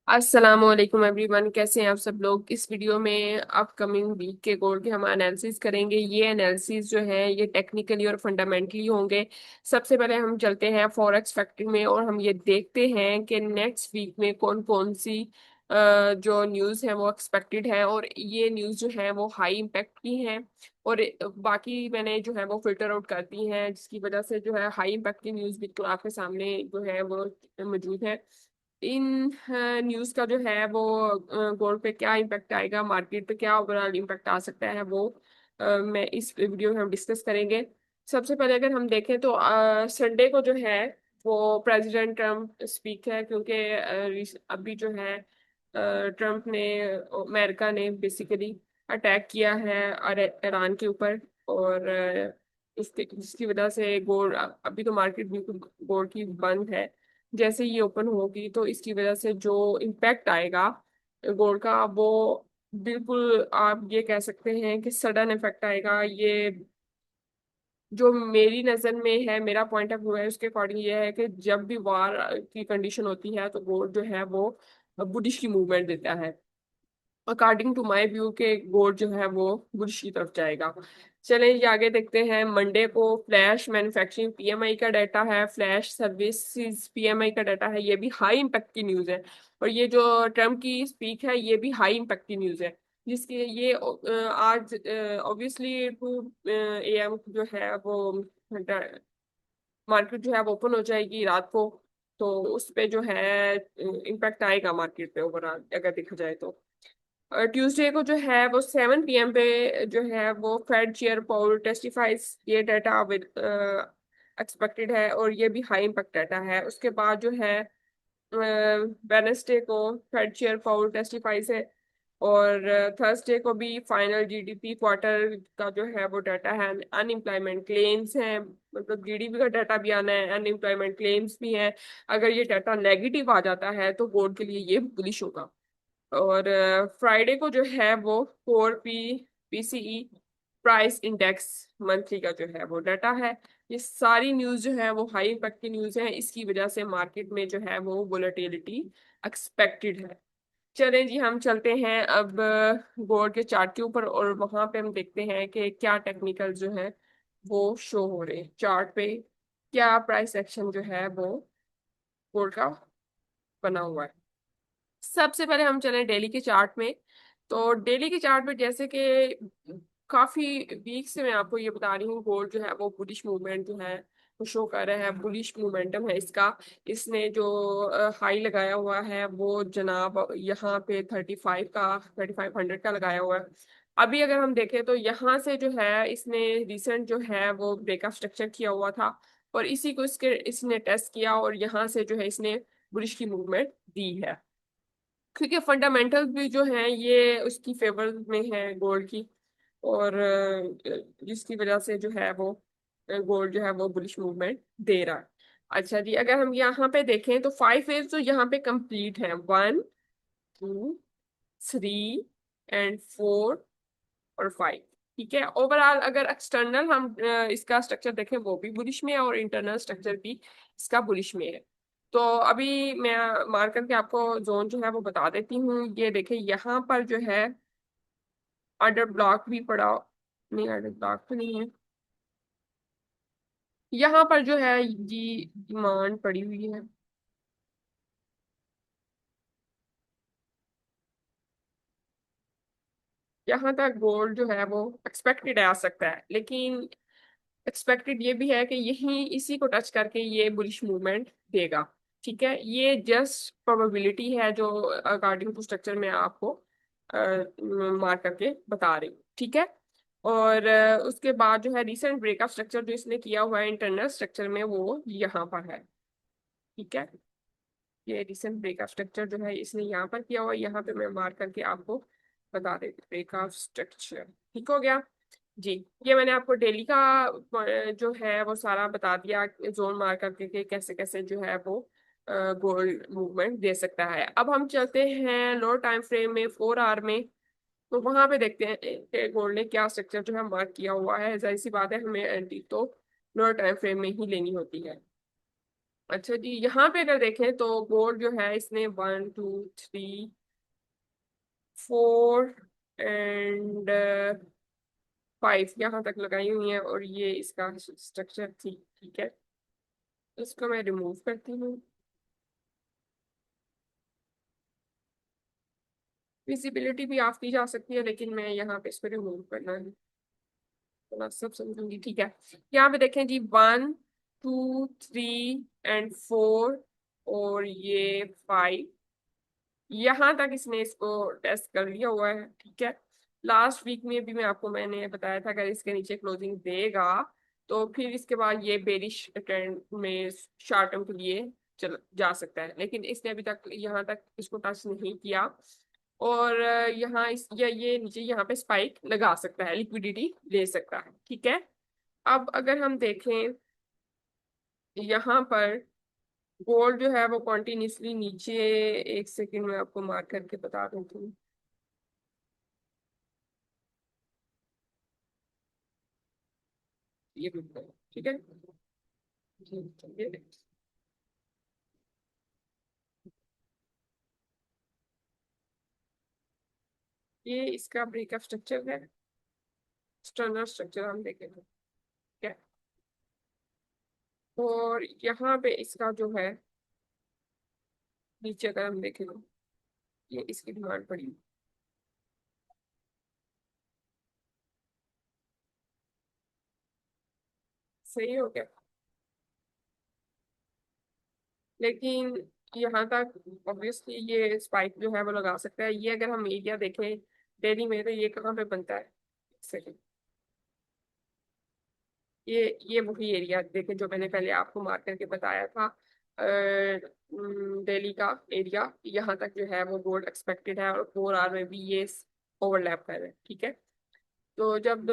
अस्सलामुअलैकुम एवरीवन, कैसे हैं आप सब लोग। इस वीडियो में अपकमिंग वीक के गोल्ड के हम एनालिसिस करेंगे। ये एनालिसिस जो है ये टेक्निकली और फंडामेंटली होंगे। सबसे पहले हम चलते हैं फॉरेक्स फैक्ट्री में और हम ये देखते हैं कि नेक्स्ट वीक में कौन कौन सी जो न्यूज़ है वो एक्सपेक्टेड है, और ये न्यूज़ जो है वो हाई इम्पैक्ट की है। और बाकी मैंने जो है वो फिल्टर आउट कर दी है, जिसकी वजह से जो है हाई इम्पैक्ट की न्यूज़ बिल्कुल आपके सामने जो है वो मौजूद है। इन न्यूज का जो है वो गोल्ड पे क्या इम्पैक्ट आएगा, मार्केट पे क्या ओवरऑल इम्पैक्ट आ सकता है, वो मैं इस वीडियो में हम डिस्कस करेंगे। सबसे पहले अगर हम देखें तो संडे को जो है वो प्रेसिडेंट ट्रम्प स्पीक है, क्योंकि अभी जो है ट्रम्प ने, अमेरिका ने बेसिकली अटैक किया है ईरान के ऊपर। और इसके जिसकी वजह से गोल्ड, अभी तो मार्केट बिल्कुल गोल्ड की बंद है। जैसे ये ओपन होगी तो इसकी वजह से जो इम्पैक्ट आएगा गोल्ड का, वो बिल्कुल आप ये कह सकते हैं कि सडन इफेक्ट आएगा। ये जो मेरी नजर में है, मेरा पॉइंट ऑफ व्यू है, उसके अकॉर्डिंग ये है कि जब भी वार की कंडीशन होती है तो गोल्ड जो है वो बुलिश की मूवमेंट देता है। अकॉर्डिंग टू माय व्यू के गोल्ड जो है वो बुलिश की तरफ जाएगा। चलें ये आगे देखते हैं। मंडे को फ्लैश मैन्युफैक्चरिंग पीएमआई का डाटा है, फ्लैश सर्विसेज पीएमआई का डाटा है। ये भी हाई इम्पैक्ट की न्यूज़ है। और ये जो ट्रम्प की स्पीक है ये भी हाई इम्पैक्ट की न्यूज़ है, जिसके ये आज ऑब्वियसली 2 AM जो है वो मार्केट जो है वो ओपन हो जाएगी रात को। तो उस पे जो है इम्पैक्ट आएगा मार्केट पे ओवरऑल अगर देखा जाए तो। ट्यूसडे को जो है वो 7 PM पे जो है वो फेड चेयर पाउल टेस्टिफाइज, ये डाटा एक्सपेक्टेड है और ये भी हाई इम्पैक्ट डाटा है। उसके बाद जो है वेनेसडे को फेड चेयर पाउल टेस्टिफाइज है। और थर्सडे को भी फाइनल जीडीपी क्वार्टर का जो है वो डाटा है। अनएम्प्लॉयमेंट क्लेम्स है, मतलब जीडीपी का डाटा भी आना है, अनएम्प्लॉयमेंट क्लेम्स भी है। अगर ये डाटा नेगेटिव आ जाता है तो बोर्ड के लिए ये बुलिश होगा। और फ्राइडे को जो है वो core PCE price index monthly का जो है वो डाटा है। ये सारी न्यूज जो है वो हाई इम्पैक्ट की न्यूज है, इसकी वजह से मार्केट में जो है वो वोलेटिलिटी एक्सपेक्टेड है। चलें जी, हम चलते हैं अब बोर्ड के चार्ट के ऊपर और वहां पे हम देखते हैं कि क्या टेक्निकल जो है वो शो हो रहे हैं चार्ट पे, क्या प्राइस एक्शन जो है वो बोर्ड का बना हुआ है। सबसे पहले हम चलें डेली के चार्ट में। तो डेली के चार्ट में जैसे कि काफी वीक से मैं आपको ये बता रही हूँ, गोल्ड जो है वो बुलिश मूवमेंट जो है वो शो कर रहा है, बुलिश मोमेंटम है इसका। इसने जो हाई लगाया हुआ है वो जनाब यहाँ पे 3500 का लगाया हुआ है। अभी अगर हम देखें तो यहाँ से जो है इसने रिसेंट जो है वो ब्रेकअप स्ट्रक्चर किया हुआ था, और इसी को इसने टेस्ट किया और यहाँ से जो है इसने बुलिश की मूवमेंट दी है, क्योंकि फंडामेंटल्स भी जो है ये उसकी फेवर में है गोल्ड की। और जिसकी वजह से जो है वो गोल्ड जो है वो बुलिश मूवमेंट दे रहा है। अच्छा जी, अगर हम यहाँ पे देखें तो 5 वेव्स तो यहाँ पे कंप्लीट है, 1, 2, 3 एंड 4 और 5। ठीक है, ओवरऑल अगर एक्सटर्नल हम इसका स्ट्रक्चर देखें वो भी बुलिश में है और इंटरनल स्ट्रक्चर भी इसका बुलिश में है। तो अभी मैं मार्क करके आपको जोन जो है वो बता देती हूँ। ये देखें यहाँ पर जो है ऑर्डर ब्लॉक भी पड़ा, नहीं ऑर्डर ब्लॉक तो नहीं है, यहाँ पर जो है ये डिमांड पड़ी हुई है। यहाँ तक गोल्ड जो है वो एक्सपेक्टेड आ सकता है, लेकिन एक्सपेक्टेड ये भी है कि यही इसी को टच करके ये बुलिश मूवमेंट देगा। ठीक है, ये जस्ट प्रोबेबिलिटी है जो अकॉर्डिंग टू स्ट्रक्चर में आपको मार्क करके बता रही हूँ। ठीक है, और उसके बाद जो है रिसेंट ब्रेकअप स्ट्रक्चर जो इसने किया हुआ है इंटरनल स्ट्रक्चर में वो यहाँ पर है। ठीक है, ये रिसेंट ब्रेकअप स्ट्रक्चर जो है इसने यहाँ पर किया हुआ है, यहाँ पे मैं मार्क करके आपको बता देती हूँ ब्रेकअप स्ट्रक्चर। ठीक हो गया जी। ये मैंने आपको डेली का जो है वो सारा बता दिया, जोन मार करके कि कैसे कैसे जो है वो गोल्ड मूवमेंट दे सकता है। अब हम चलते हैं लो टाइम फ्रेम में, 4 आवर में। तो वहां पे देखते हैं कि गोल्ड ने क्या स्ट्रक्चर जो है मार्क किया हुआ है। जाहिर सी बात है हमें एंटी तो लो टाइम फ्रेम में ही लेनी होती है। अच्छा जी, यहाँ पे अगर देखें तो गोल्ड जो है इसने 1 2 3 4 एंड 5 यहाँ तक लगाई हुई है, और ये इसका स्ट्रक्चर थी। ठीक है, इसको मैं रिमूव करती हूँ। विजिबिलिटी भी ऑफ की जा सकती है, लेकिन मैं यहाँ पे इसको रिमूव करना है, तो मैं सब समझूंगी। ठीक है, यहाँ पे देखें जी, 1 2 3 एंड 4 और ये 5, यहाँ तक इसने इसको टेस्ट कर लिया हुआ है। ठीक है, लास्ट वीक में भी मैंने बताया था, अगर इसके नीचे क्लोजिंग देगा तो फिर इसके बाद ये बेरिश ट्रेंड में शॉर्ट टर्म के लिए चल जा सकता है, लेकिन इसने अभी तक यहाँ तक इसको टच नहीं किया। और यहाँ इस या ये नीचे यहाँ पे स्पाइक लगा सकता है, लिक्विडिटी ले सकता है। ठीक है, अब अगर हम देखें यहाँ पर गोल्ड जो है वो कॉन्टिन्यूसली नीचे, एक सेकंड में आपको मार्क करके बता देती हूँ। ये बिल्कुल ठीक है। ये ये इसका ब्रेकअप स्ट्रक्चर है, एक्सटर्नल स्ट्रक्चर हम देखेंगे। ठीक है, और यहाँ पे इसका जो है नीचे अगर हम देखें तो ये इसकी डिमांड पड़ी। सही हो गया, लेकिन यहाँ तक ऑब्वियसली ये स्पाइक जो है वो लगा सकता है। ये अगर हम एरिया देखें डेली में, तो ये कहाँ पे बनता है, सेकंड, ये वही एरिया देखें जो मैंने पहले आपको मार्क करके बताया था। दिल्ली का एरिया यहाँ तक जो है वो गोल्ड एक्सपेक्टेड है, और 4 आवर में भी ये ओवरलैप कर रहे हैं। ठीक है, तो जब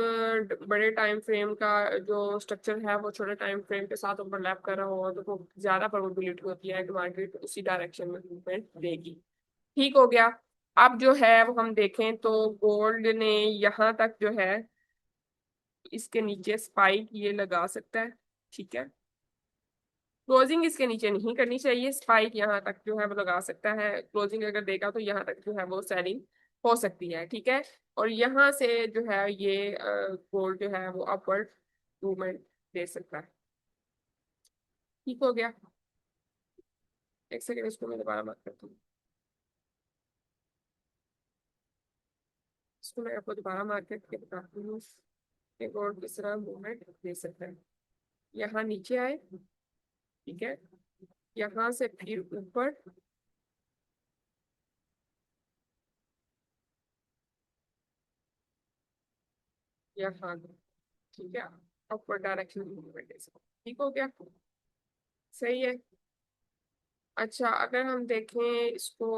बड़े टाइम फ्रेम का जो स्ट्रक्चर है वो छोटे टाइम फ्रेम के साथ ओवरलैप कर रहा हो, तो वो ज्यादा प्रोबेबिलिटी होती है कि मार्केट उसी डायरेक्शन में मूवमेंट देगी। ठीक हो गया। अब जो है वो हम देखें तो गोल्ड ने यहाँ तक जो है इसके नीचे स्पाइक ये लगा सकता है। ठीक है, क्लोजिंग इसके नीचे नहीं करनी चाहिए, स्पाइक यहाँ तक जो है वो लगा सकता है। क्लोजिंग अगर देगा तो यहाँ तक जो है वो सेलिंग हो सकती है। ठीक है, और यहाँ से जो है ये गोल्ड जो है वो अपवर्ड मूवमेंट दे सकता है। ठीक हो गया, एक सेकेंड इसको मैं दोबारा बात करती हूँ। इसको मैं आपको दोबारा मार्क करके बताती हूँ कि गोल्ड किस तरह मूवमेंट दे सकता है। यहाँ नीचे आए, ठीक है, यहाँ से फिर ऊपर, यहाँ, ठीक है, अपवर्ड डायरेक्शन मूवमेंट दे सकता है। ठीक हो गया, सही है। अच्छा, अगर हम देखें इसको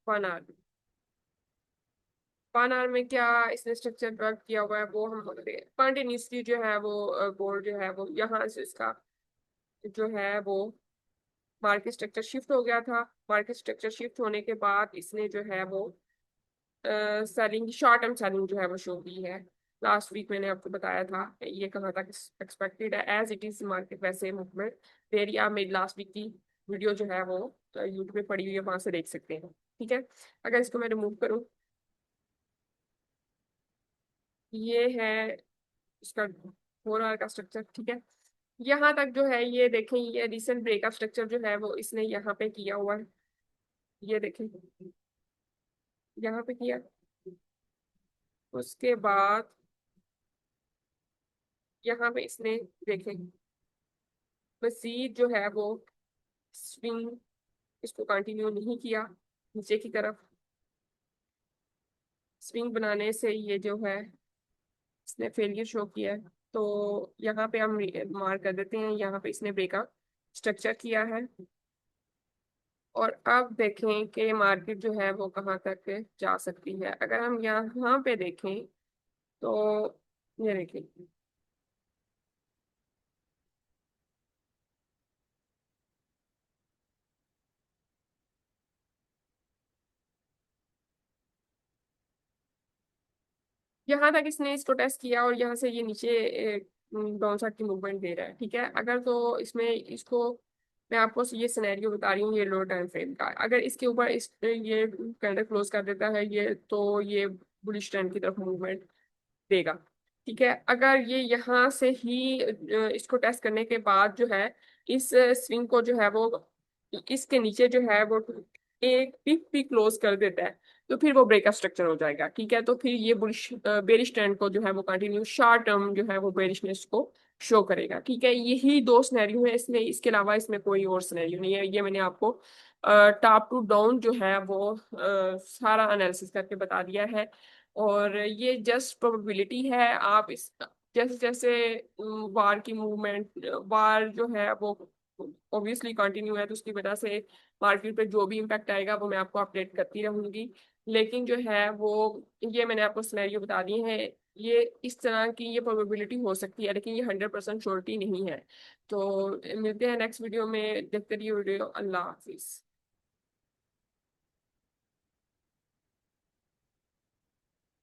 1 आवर, 1 आवर में क्या इसने स्ट्रक्चर वर्क किया हुआ है वो हम कंटिन्यूसली जो है वो गोल्ड जो है वो यहाँ से इसका जो है वो मार्केट स्ट्रक्चर शिफ्ट हो गया था। मार्केट स्ट्रक्चर शिफ्ट होने के बाद इसने जो है वो सेलिंग, शॉर्ट टर्म सेलिंग जो है वो शो की है। लास्ट वीक मैंने आपको बताया था ये कहाँ तक एक्सपेक्टेड है, एज इट इज मार्केट वैसे मूवमेंट दे रही है। आप मेरी लास्ट वीक की वीडियो जो है वो यूट्यूब पे पड़ी हुई है, वहां से देख सकते हैं। ठीक है, अगर इसको मैं रिमूव करूँ, ये है इसका 4 आवर का स्ट्रक्चर। ठीक है, यहाँ तक जो है ये देखें, ये रिसेंट ब्रेकअप स्ट्रक्चर जो है वो इसने यहाँ पे किया हुआ है। ये देखें, यहाँ पे किया, उसके बाद यहाँ पे इसने देखें मजीद जो है वो स्विंग, इसको कंटिन्यू नहीं किया नीचे की तरफ। स्विंग बनाने से ये जो है इसने फेलियर शो किया है, तो यहाँ पे हम मार्क कर देते हैं, यहाँ पे इसने ब्रेकअप स्ट्रक्चर किया है। और अब देखें कि मार्केट जो है वो कहाँ तक जा सकती है। अगर हम यहाँ पे देखें तो ये देखें, यहाँ तक इसने इसको टेस्ट किया, और यहाँ से ये नीचे डाउन साइड की मूवमेंट दे रहा है। ठीक है, अगर तो इसमें इसको मैं आपको ये सिनेरियो बता रही हूँ ये लो टाइम फ्रेम का। अगर इसके ऊपर ये कैंडल क्लोज कर देता है ये, तो ये बुलिश ट्रेंड की तरफ मूवमेंट देगा। ठीक है, अगर ये यहाँ से ही इसको टेस्ट करने के बाद जो है इस स्विंग को जो है वो इसके नीचे जो है वो एक पिक भी क्लोज कर देता है, तो फिर वो ब्रेकअप स्ट्रक्चर हो जाएगा। ठीक है, तो फिर ये बुलिश बेरिश ट्रेंड को जो है वो कंटिन्यू शॉर्ट टर्म जो है वो बेरिशनेस को शो करेगा। ठीक है, यही दो सिनेरियो है इसमें, इसके अलावा इसमें कोई और सिनेरियो नहीं है। ये मैंने आपको टॉप टू डाउन जो है वो सारा एनालिसिस करके बता दिया है। और ये जस्ट प्रोबेबिलिटी है। आप इस जैसे जैसे वार की मूवमेंट, वार जो है वो ऑब्वियसली कंटिन्यू है, तो उसकी वजह से मार्केट पे जो भी इम्पैक्ट आएगा वो मैं आपको अपडेट करती रहूंगी। लेकिन जो है वो ये मैंने आपको सिनेरियो बता दिए हैं। ये इस तरह की ये प्रोबेबिलिटी हो सकती है, लेकिन ये 100% श्योरिटी नहीं है। तो मिलते हैं नेक्स्ट वीडियो में। देखते रहिए वीडियो। अल्लाह हाफिज।